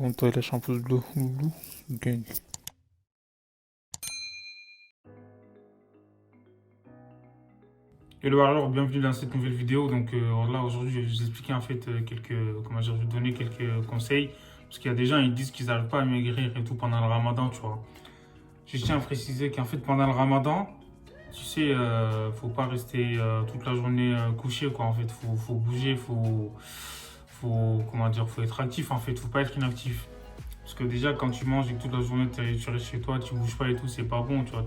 Abonne-toi et lâche un pouce bleu. Loulou, gang. Hello alors, bienvenue dans cette nouvelle vidéo. Donc là aujourd'hui je vais vous expliquer en fait comment dire, je vais vous donner quelques conseils. Parce qu'il y a des gens ils disent qu'ils n'arrivent pas à maigrir et tout pendant le ramadan, tu vois. Je tiens à préciser qu'en fait pendant le ramadan, tu sais, faut pas rester toute la journée couché quoi. En fait, faut bouger, comment dire, faut être actif en fait, faut pas être inactif. Parce que déjà quand tu manges et que toute la journée tu restes chez toi, tu bouges pas et tout, c'est pas bon, tu vois.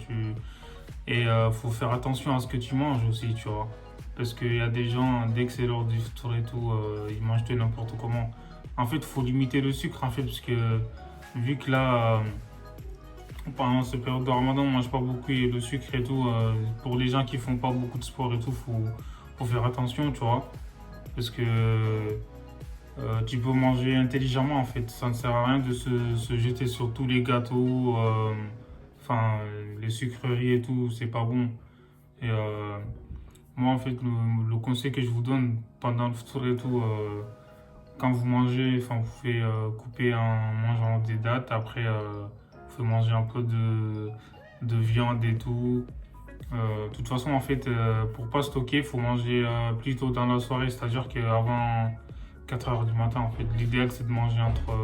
Et faut faire attention à ce que tu manges aussi, tu vois. Parce qu'il y a des gens, dès que c'est l'heure du tour et tout, ils mangent de n'importe comment. En fait, il faut limiter le sucre, en fait, parce que vu que là, pendant cette période de ramadan, on mange pas beaucoup et le sucre et tout, pour les gens qui font pas beaucoup de sport et tout, faut faire attention, tu vois. Parce que tu peux manger intelligemment, en fait. Ça ne sert à rien de se jeter sur tous les gâteaux, les sucreries et tout, c'est pas bon. Et moi, en fait, le conseil que je vous donne pendant le ftour et tout, quand vous mangez, enfin, vous pouvez couper en mangeant des dattes. Après, vous pouvez manger un peu de viande et tout. De toute façon, en fait, pour pas stocker, il faut manger plutôt dans la soirée, c'est-à-dire qu'avant 4 heures du matin, en fait. L'idéal, c'est de manger entre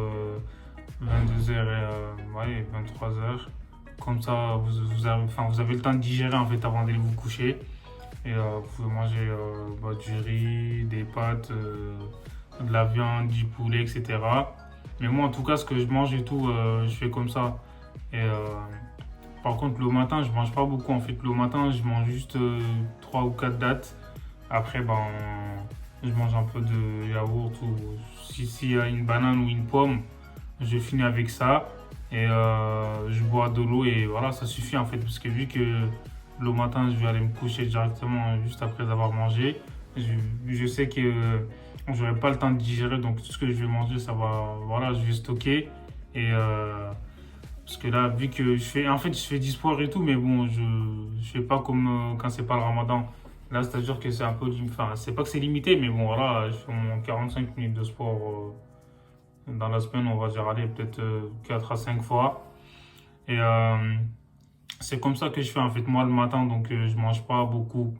22 heures et ouais, 23 heures. Comme ça, vous avez le temps de digérer en fait avant d'aller vous coucher. Et vous pouvez manger du riz, des pâtes, de la viande, du poulet, etc. Mais moi, en tout cas, ce que je mange et tout, je fais comme ça. Et par contre, le matin, je mange pas beaucoup. En fait, le matin, je mange juste 3 ou 4 dattes. Après, ben, je mange un peu de yaourt ou s'il y a une banane ou une pomme, je finis avec ça. Et je bois de l'eau et voilà, ça suffit en fait. Parce que vu que le matin, je vais aller me coucher directement juste après avoir mangé. Je sais que j'aurai pas le temps de digérer, donc tout ce que je vais manger, ça va, voilà, je vais stocker. Et parce que là, vu que je fais du sport et tout, mais bon, je fais pas comme quand c'est pas le ramadan. Là, c'est-à-dire que c'est un peu, enfin, c'est pas que c'est limité, mais bon, voilà, je fais mon 45 minutes de sport dans la semaine, on va dire, aller peut-être 4 à 5 fois. Et c'est comme ça que je fais en fait moi le matin, donc je mange pas beaucoup.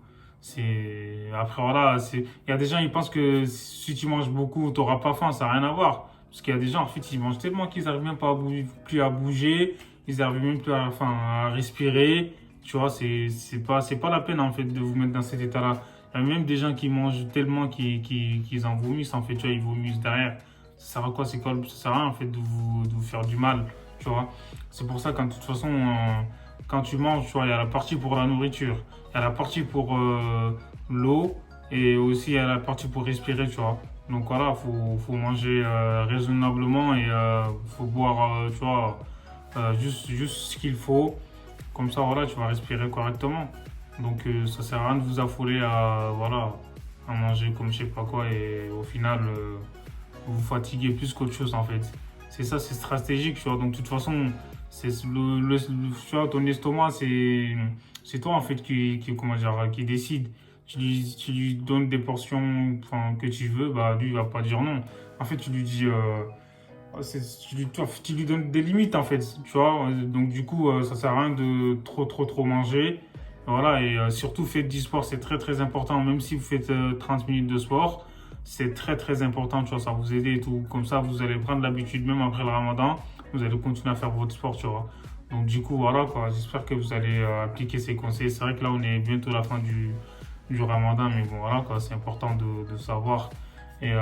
Après voilà, il y a des gens ils pensent que si tu manges beaucoup, tu n'auras pas faim, ça n'a rien à voir. Parce qu'il y a des gens en fait ils mangent tellement qu'ils n'arrivent même pas plus à bouger, ils n'arrivent même plus à respirer. Tu vois, c'est pas la peine en fait de vous mettre dans cet état-là. Il y a même des gens qui mangent tellement qu'ils en vomissent en fait, tu vois, ils vomissent derrière. Ça sert à quoi? Ça sert à rien en fait de vous faire du mal, tu vois. C'est pour ça qu'en toute façon, quand tu manges, tu vois, il y a la partie pour la nourriture, il y a la partie pour l'eau et aussi il y a la partie pour respirer, tu vois. Donc voilà, faut manger raisonnablement et faut boire, tu vois, juste ce qu'il faut. Comme ça, voilà, tu vas respirer correctement. Donc ça sert à rien de vous affoler voilà, à manger comme je sais pas quoi et au final, vous vous fatiguez plus qu'autre chose en fait. C'est ça, c'est stratégique, tu vois. Donc de toute façon, tu vois, ton estomac, c'est toi en fait comment dire, qui décide. Tu lui donnes des portions enfin, que tu veux, bah lui il va pas dire non. En fait, tu lui dis, tu lui donnes des limites en fait, tu vois. Donc du coup, ça sert à rien de trop manger. Voilà, et surtout faites du sport, c'est très très important. Même si vous faites 30 minutes de sport, c'est très très important, tu vois, ça va vous aider et tout. Comme ça, vous allez prendre l'habitude, même après le ramadan, vous allez continuer à faire votre sport, tu vois. Donc du coup, voilà quoi, j'espère que vous allez appliquer ces conseils. C'est vrai que là, on est bientôt à la fin du ramadan, mais bon, voilà quoi, c'est important de savoir. Et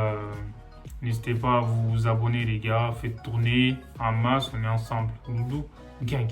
n'hésitez pas à vous abonner, les gars, faites tourner en masse, on est ensemble. Loulou, gang.